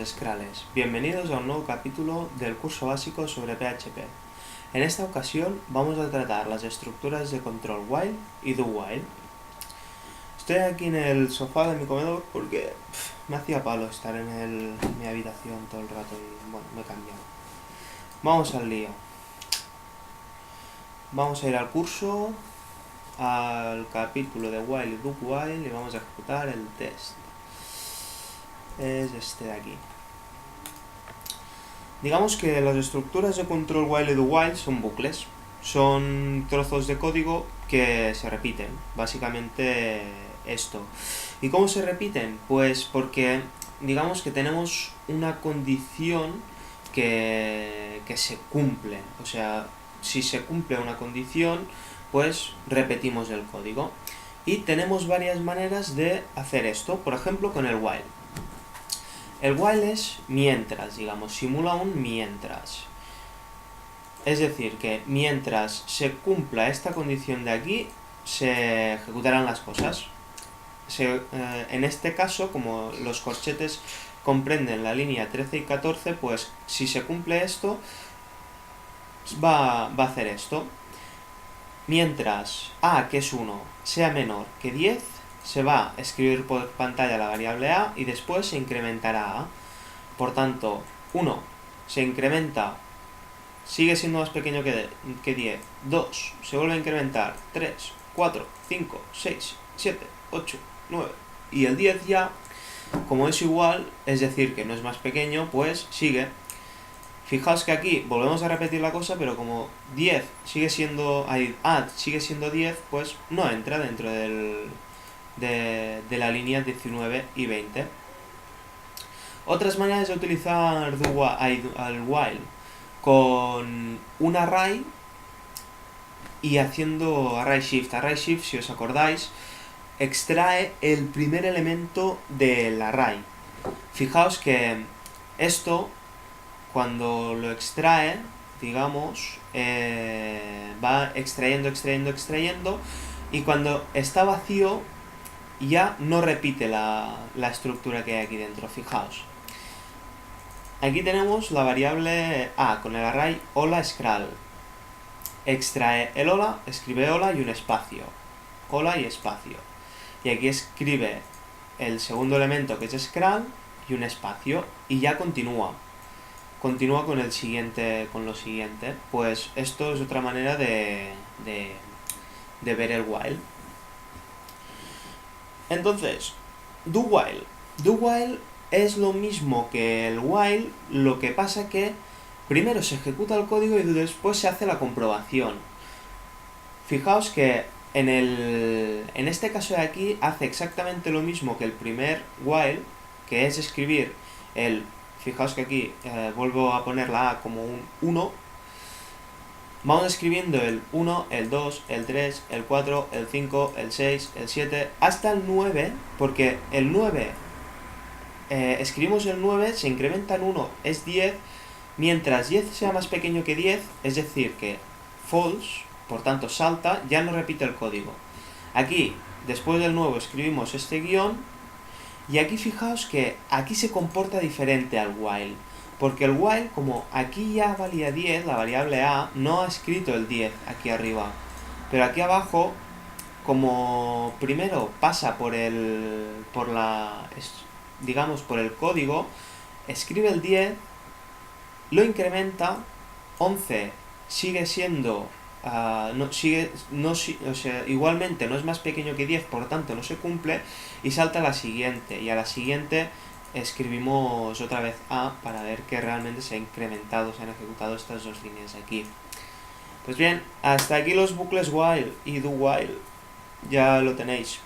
Scrales, bienvenidos a un nuevo capítulo del curso básico sobre PHP. En esta ocasión vamos a tratar las estructuras de control while y do while. Estoy aquí en el sofá de mi comedor porque me hacía palo estar en mi habitación todo el rato y bueno, me he cambiado. Vamos al lío. Vamos a ir al curso, al capítulo de while y do while y vamos a ejecutar el test. Es este de aquí. Digamos que las estructuras de control while y do while son bucles. Son trozos de código que se repiten. Básicamente esto. ¿Y cómo se repiten? Pues porque digamos que tenemos una condición que se cumple. O sea, si se cumple una condición, pues repetimos el código. Y tenemos varias maneras de hacer esto. Por ejemplo, con el while. El while es mientras, digamos, simula un mientras. Es decir, que mientras se cumpla esta condición de aquí, se ejecutarán las cosas. En este caso, como los corchetes comprenden la línea 13 y 14, pues si se cumple esto, va a hacer esto. Mientras a, que es 1, sea menor que 10, se va a escribir por pantalla la variable a y después se incrementará a. Por tanto, 1 se incrementa, sigue siendo más pequeño que 10. 2 se vuelve a incrementar. 3, 4, 5, 6, 7, 8, 9. Y el 10 ya, como es igual, es decir, que no es más pequeño, pues sigue. Fijaos que aquí volvemos a repetir la cosa, pero como 10 sigue siendo, sigue siendo 10, pues no entra dentro de la línea 19 y 20. Otras maneras de utilizar al while: con un array y haciendo array shift. Array shift, si os acordáis, extrae el primer elemento del array. Fijaos que esto, cuando lo extrae, digamos, va extrayendo, y cuando está vacío ya no repite la estructura que hay aquí dentro. Fijaos, aquí tenemos la variable a con el array hola scral. Extrae el hola, escribe hola y un espacio. Hola y espacio. Y aquí escribe el segundo elemento, que es scral, y un espacio. Y ya continúa con el siguiente, con lo siguiente. Pues esto es otra manera de ver el while. Entonces, do while. Do while es lo mismo que el while, lo que pasa que primero se ejecuta el código y después se hace la comprobación. Fijaos que en este caso de aquí hace exactamente lo mismo que el primer while, que es escribir el... Fijaos que aquí vuelvo a poner la a como un 1. Vamos escribiendo el 1, el 2, el 3, el 4, el 5, el 6, el 7, hasta el 9, porque el 9, escribimos el 9, se incrementa en 1, es 10, mientras 10 sea más pequeño que 10, es decir, que false, por tanto salta, ya no repite el código. Aquí, después del 9, escribimos este guión, y aquí fijaos que aquí se comporta diferente al while. Porque el while, como aquí ya valía 10, la variable a, no ha escrito el 10 aquí arriba. Pero aquí abajo, como primero pasa por el código, escribe el 10, lo incrementa, 11 sigue siendo... igualmente no es más pequeño que 10, por tanto no se cumple, y salta a la siguiente, y a la siguiente escribimos otra vez a para ver que realmente se ha incrementado, se han ejecutado estas dos líneas aquí. Pues bien, hasta aquí los bucles while y do while, ya lo tenéis.